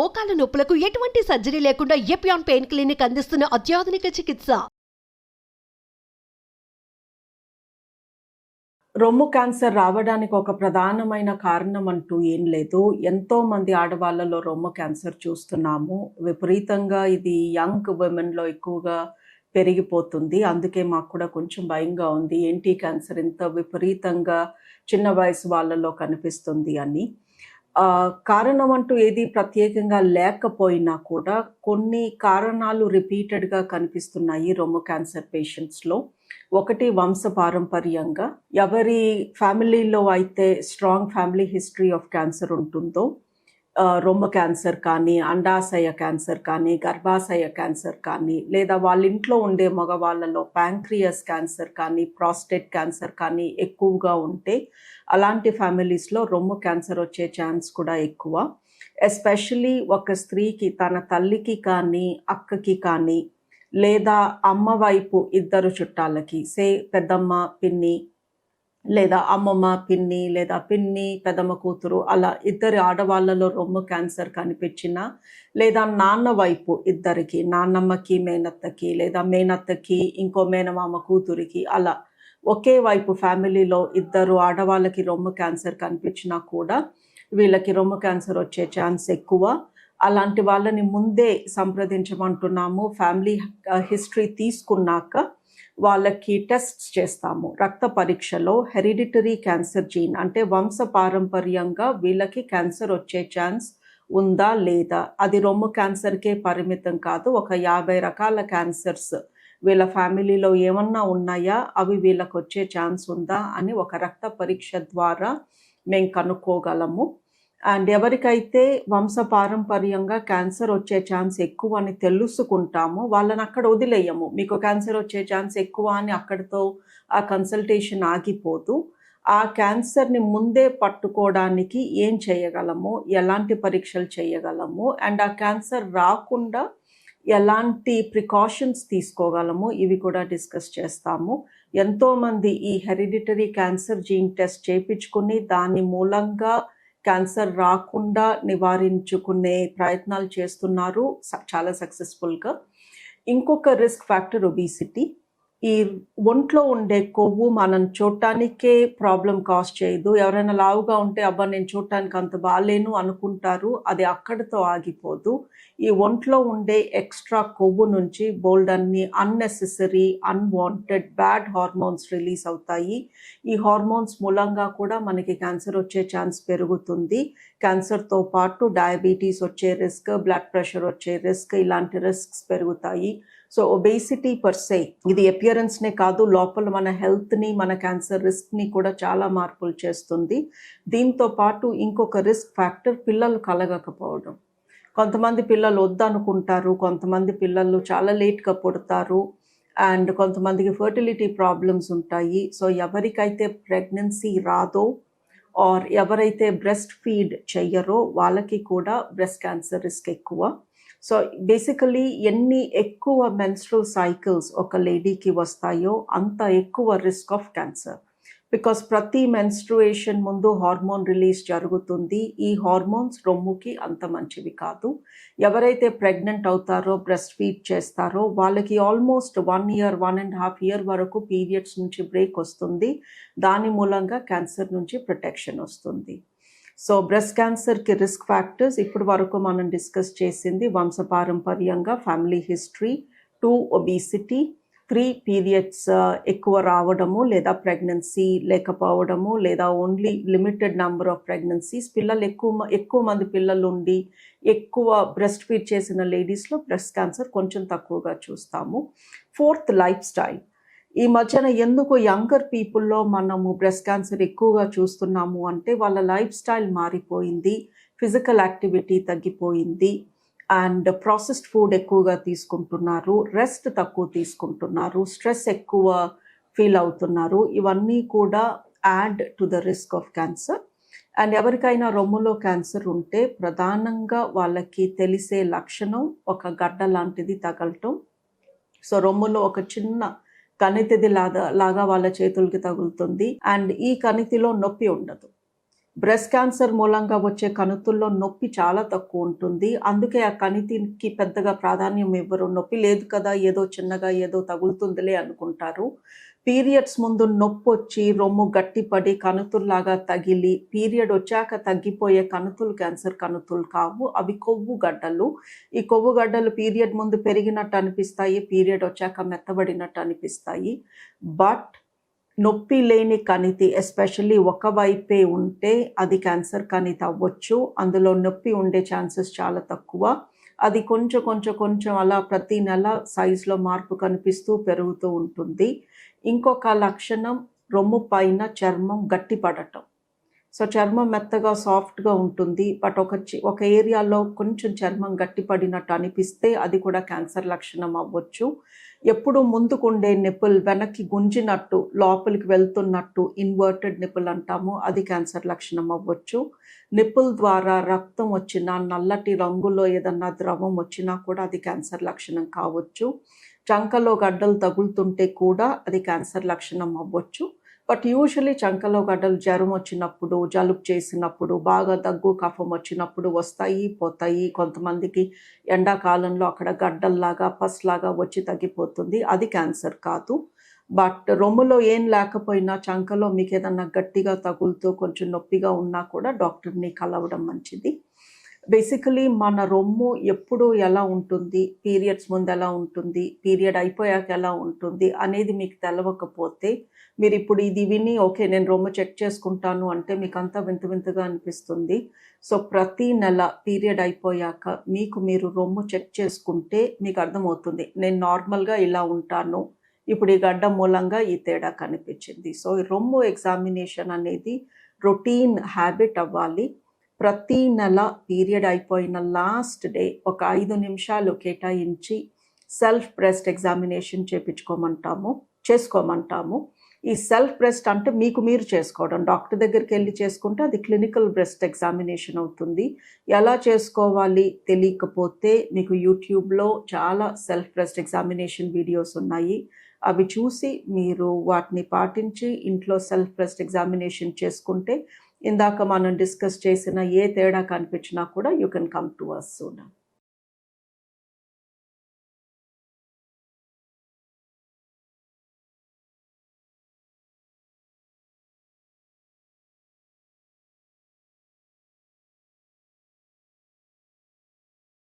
మోకాల నొప్పులకు ఎటువంటి సర్జరీ లేకుండా ఎపియాన్ పెయిన్ క్లినిక్ అందిస్తున్న అత్యాధునిక చికిత్స. రొమ్ము క్యాన్సర్ రావడానికి ఒక ప్రధానమైన కారణం అంటూ ఏం లేదు. ఎంతో మంది ఆడవాళ్ళలో రొమ్ము క్యాన్సర్ చూస్తున్నాము. విపరీతంగా ఇది యంగ్ విమెన్‌లో ఎక్కువగా పెరిగిపోతుంది. అందుకే మాకు కూడా కొంచెం భయంగా ఉంది. ఏంటి క్యాన్సర్ ఇంత విపరీతంగా చిన్న వయసు వాళ్ళలో కనిపిస్తుంది అని. కారణం అంటూ ఏది ప్రత్యేకంగా లేకపోయినా కూడా కొన్ని కారణాలు రిపీటెడ్‌గా కనిపిస్తున్నాయి రొమ్ము క్యాన్సర్ పేషెంట్స్‌లో. ఒకటి వంశపారంపర్యంగా ఎవరి ఫ్యామిలీలో అయితే strong family history of cancer ఉంటుందో, రొమ్ము క్యాన్సర్ కానీ, అండాశయ క్యాన్సర్ కానీ, గర్భాశయ క్యాన్సర్ కానీ, లేదా వాళ్ళ ఇంట్లో ఉండే మగవాళ్ళలో ప్యాంక్రియాస్ క్యాన్సర్ కానీ, ప్రాస్టేట్ క్యాన్సర్ కానీ ఎక్కువగా ఉంటే అలాంటి ఫ్యామిలీస్లో రొమ్ము క్యాన్సర్ వచ్చే ఛాన్స్ కూడా ఎక్కువ. ఎస్పెషల్లీ ఒక స్త్రీకి తన తల్లికి కానీ, అక్కకి కానీ, లేదా అమ్మ వైపు ఇద్దరు చుట్టాలకి, పెద్దమ్మ, పిన్ని, లేదా అమ్మమ్మ, పిన్ని, లేదా పిన్ని, పెద్దమ్మ కూతురు, అలా ఇద్దరి ఆడవాళ్ళలో రొమ్ము క్యాన్సర్ కనిపించినా, లేదా నాన్న వైపు ఇద్దరికి, నాన్నమ్మకి మేనత్తకి, లేదా మేనత్తకి ఇంకో మేనమామ కూతురికి, అలా ఒకే వైపు ఫ్యామిలీలో ఇద్దరు ఆడవాళ్ళకి రొమ్ము క్యాన్సర్ కనిపించినా కూడా వీళ్ళకి రొమ్ము క్యాన్సర్ వచ్చే ఛాన్స్ ఎక్కువ. అలాంటి వాళ్ళని ముందే సంప్రదించమంటున్నాము. ఫ్యామిలీ హిస్టరీ తీసుకున్నాక వాళ్ళకి టెస్ట్స్ చేస్తాము. రక్త పరీక్షలో హెరిడిటరీ క్యాన్సర్ జీన్ అంటే వంశ పారంపర్యంగా వీళ్ళకి క్యాన్సర్ వచ్చే ఛాన్స్ ఉందా లేదా, అది రొమ్ము క్యాన్సర్కే పరిమితం కాదు, ఒక 50 రకాల క్యాన్సర్స్ వీళ్ళ ఫ్యామిలీలో ఏమన్నా ఉన్నాయా, అవి వీళ్ళకి వచ్చే ఛాన్స్ ఉందా అని ఒక రక్త పరీక్ష ద్వారా మేము కనుక్కోగలము. అండ్ ఎవరికైతే వంశపారంపర్యంగా క్యాన్సర్ వచ్చే ఛాన్స్ ఎక్కువ అని తెలుసుకుంటామో వాళ్ళని అక్కడ వదిలేయము. మీకు క్యాన్సర్ వచ్చే ఛాన్స్ ఎక్కువ అని అక్కడితో ఆ కన్సల్టేషన్ ఆగిపోదు. ఆ క్యాన్సర్ని ముందే పట్టుకోవడానికి ఏం చేయగలము, ఎలాంటి పరీక్షలు చేయగలము, అండ్ ఆ క్యాన్సర్ రాకుండా ఎలాంటి ప్రికాషన్స్ తీసుకోగలము, ఇవి కూడా డిస్కస్ చేస్తాము. ఎంతోమంది ఈ హెరిడిటరీ క్యాన్సర్ జీన్ టెస్ట్ చేయించుకుని దాని మూలంగా క్యాన్సర్ రాకుండా నివారించుకునే ప్రయత్నాలు చేస్తున్నారు చాలా సక్సెస్ఫుల్గా. ఇంకొక రిస్క్ ఫ్యాక్టర్ ఒబిసిటీ. ఈ ఒంట్లో ఉండే కొవ్వు మనం చూడటానికే ప్రాబ్లం కాజ్ చేయదు. ఎవరైనా లావుగా ఉంటే అబ్బా నేను చూడటానికి అంత బాగాలేను అనుకుంటారు, అది అక్కడితో ఆగిపోదు. ఈ ఒంట్లో ఉండే ఎక్స్ట్రా కొవ్వు నుంచి బోల్డ్ అన్ని unnecessary unwanted bad hormones release అవుతాయి. ఈ హార్మోన్స్ మూలంగా కూడా మనకి క్యాన్సర్ వచ్చే ఛాన్స్ పెరుగుతుంది. క్యాన్సర్తో పాటు డయాబెటీస్ వచ్చే రిస్క్, బ్లడ్ ప్రెషర్ వచ్చే రిస్క్, ఇలాంటి రిస్క్స్ పెరుగుతాయి. సో ఒబేసిటీ పర్సే ఇది అపియరెన్స్నే కాదు, లోపల మన హెల్త్ని, మన క్యాన్సర్ రిస్క్ని కూడా చాలా మార్పులు చేస్తుంది. దీంతో పాటు ఇంకొక రిస్క్ ఫ్యాక్టర్ పిల్లలు కలగకపోవడం. కొంతమంది పిల్లలు వద్దనుకుంటారు, కొంతమంది పిల్లలు చాలా లేట్గా పుడతారు, అండ్ కొంతమందికి ఫర్టిలిటీ ప్రాబ్లమ్స్ ఉంటాయి. సో ఎవరికైతే ప్రెగ్నెన్సీ రాదో ఆర్ ఎవరైతే బ్రెస్ట్ ఫీడ్ చెయ్యరో వాళ్ళకి కూడా బ్రెస్ట్ క్యాన్సర్ రిస్క్ ఎక్కువ. సో బేసికలీ ఎన్ని ఎక్కువ మెన్స్ట్రల్ సైకిల్స్ ఒక లేడీకి వస్తాయో అంత ఎక్కువ రిస్క్ ఆఫ్ క్యాన్సర్. బికాస్ ప్రతి మెన్స్ట్రుయేషన్ ముందు హార్మోన్ రిలీజ్ జరుగుతుంది. ఈ హార్మోన్స్ రొమ్ముకి అంత మంచివి కాదు. ఎవరైతే ప్రెగ్నెంట్ అవుతారో, బ్రెస్ట్ ఫీడ్ చేస్తారో వాళ్ళకి ఆల్మోస్ట్ 1 year 1.5 year వరకు పీరియడ్స్ నుంచి బ్రేక్ వస్తుంది. దాని మూలంగా క్యాన్సర్ నుంచి ప్రొటెక్షన్ వస్తుంది. సో బ్రెస్ట్ క్యాన్సర్కి రిస్క్ ఫ్యాక్టర్స్ ఇప్పటి వరకు మనం డిస్కస్ చేసింది వంశపారంపర్యంగా, ఫ్యామిలీ హిస్టరీ, 2 ఒబిసిటీ, 3 పీరియడ్స్ ఎక్కువ రావడము లేదా ప్రెగ్నెన్సీ లేకపోవడము, లేదా only limited number of pregnancies, పిల్లలు ఎక్కువ మంది పిల్లలు ఉండి ఎక్కువ బ్రెస్ట్ ఫీడ్ చేసిన లేడీస్లో బ్రెస్ట్ క్యాన్సర్ కొంచెం తక్కువగా చూస్తాము. 4th life style. ఈ మధ్యన ఎందుకు యంగర్ పీపుల్లో మనము బ్రెస్ట్ క్యాన్సర్ ఎక్కువగా చూస్తున్నాము అంటే వాళ్ళ లైఫ్ స్టైల్ మారిపోయింది, ఫిజికల్ యాక్టివిటీ తగ్గిపోయింది, అండ్ ప్రాసెస్డ్ ఫుడ్ ఎక్కువగా తీసుకుంటున్నారు, రెస్ట్ తక్కువ తీసుకుంటున్నారు, స్ట్రెస్ ఎక్కువ ఫీల్ అవుతున్నారు. ఇవన్నీ కూడా add to the risk of cancer. And ఎవరికైనా రొమ్ములో క్యాన్సర్ ఉంటే ప్రధానంగా వాళ్ళకి తెలిసే లక్షణం ఒక గడ్డ లాంటిది తగలటం. సో రొమ్ములో ఒక చిన్న కణితిది లాగా వాళ్ళ చేతులకి తగులుతుంది, అండ్ ఈ కణితిలో నొప్పి ఉండదు. బ్రెస్ట్ క్యాన్సర్ మూలంగా వచ్చే కణుతుల్లో నొప్పి చాలా తక్కువ ఉంటుంది. అందుకే ఆ కణితికి పెద్దగా ప్రాధాన్యం ఇవ్వరు. నొప్పి లేదు కదా, ఏదో చిన్నగా ఏదో తగులుతుందిలే అనుకుంటారు. పీరియడ్స్ ముందు నొప్పొచ్చి రొమ్ము గట్టిపడి కణుతుల్లాగా తగిలి పీరియడ్ వచ్చాక తగ్గిపోయే కణుతులు క్యాన్సర్ కణుతులు కావు. అవి కొవ్వు గడ్డలు. ఈ కొవ్వు గడ్డలు పీరియడ్ ముందు పెరిగినట్టు అనిపిస్తాయి, పీరియడ్ వచ్చాక మెత్తబడినట్టు అనిపిస్తాయి. బట్ నొప్పి లేని కణితి ఎస్పెషల్లీ ఒకవైపే ఉంటే అది క్యాన్సర్ కణితి అవ్వచ్చు. అందులో నొప్పి ఉండే ఛాన్సెస్ చాలా తక్కువ. అది కొంచెం అలా ప్రతి నెల సైజులో మార్పు కనిపిస్తూ పెరుగుతూ ఉంటుంది. ఇంకొక లక్షణం రొమ్ము పైన చర్మం గట్టిపడటం. సో చర్మం మెత్తగా సాఫ్ట్గా ఉంటుంది, బట్ ఒక ఏరియాలో కొంచెం చర్మం గట్టిపడినట్టు అనిపిస్తే అది కూడా క్యాన్సర్ లక్షణం అవ్వచ్చు. ఎప్పుడు ముందుకుండే నిపుల్ వెనక్కి గుంజినట్టు లోపలికి వెళ్తున్నట్టు ఇన్వర్టెడ్ నిపుల్ అంటాము, అది క్యాన్సర్ లక్షణం అవ్వచ్చు. నిపుల్ ద్వారా రక్తం వచ్చినా నల్లటి రంగులో ఏదన్నా ద్రవం వచ్చినా కూడా అది క్యాన్సర్ లక్షణం కావచ్చు. చంకలో గడ్డలు తగులుతుంటే కూడా అది క్యాన్సర్ లక్షణం అవ్వచ్చు. బట్ యూజువలీ చంకలో గడ్డలు జ్వరం వచ్చినప్పుడు, జలుబు చేసినప్పుడు, బాగా దగ్గు కఫం వచ్చినప్పుడు వస్తాయి, పోతాయి. కొంతమందికి ఎండాకాలంలో అక్కడ గడ్డల్లాగా పస్లాగా వచ్చి తగ్గిపోతుంది, అది క్యాన్సర్ కాదు. బట్ రొమ్ములో ఏం లేకపోయినా చంకలో మీకు ఏదన్నా గట్టిగా తగులుతూ కొంచెం నొప్పిగా ఉన్నా కూడా డాక్టర్ని కలవడం మంచిది. బేసికలీ మన రొమ్ము ఎప్పుడు ఎలా ఉంటుంది, పీరియడ్స్ ముందు ఎలా ఉంటుంది, పీరియడ్ అయిపోయాక ఎలా ఉంటుంది అనేది మీకు తెలవకపోతే మీరు ఇప్పుడు ఇది విని ఓకే నేను రొమ్ము చెక్ చేసుకుంటాను అంటే మీకు అంతా వింత వింతగా అనిపిస్తుంది. సో ప్రతి నెల పీరియడ్ అయిపోయాక మీరు రొమ్ము చెక్ చేసుకుంటే మీకు అర్థమవుతుంది, నేను నార్మల్గా ఇలా ఉంటాను, ఇప్పుడు ఈ గడ్డ మూలంగా ఈ తేడా కనిపించింది. సో ఈ రొమ్ము ఎగ్జామినేషన్ అనేది రొటీన్ హ్యాబిట్ అవ్వాలి. ప్రతి నెల పీరియడ్ అయిపోయిన లాస్ట్ డే ఒక 5 నిమిషాలు కేటాయించి సెల్ఫ్ బ్రెస్ట్ ఎగ్జామినేషన్ చేసుకోమంటాము. ఈ సెల్ఫ్ బ్రెస్ట్ అంటే మీకు మీరు చేసుకోవడం, డాక్టర్ దగ్గరికి వెళ్ళి చేసుకుంటే అది క్లినికల్ బ్రెస్ట్ ఎగ్జామినేషన్ అవుతుంది. ఎలా చేసుకోవాలి తెలియకపోతే మీకు యూట్యూబ్లో చాలా సెల్ఫ్ బ్రెస్ట్ ఎగ్జామినేషన్ వీడియోస్ ఉన్నాయి. అవి చూసి మీరు వాటిని పాటించి ఇంట్లో సెల్ఫ్ బ్రెస్ట్ ఎగ్జామినేషన్ చేసుకుంటే ఇందాక మనం డిస్కస్ చేసిన ఏ తేడా కనిపించినా కూడా you can come to us soon.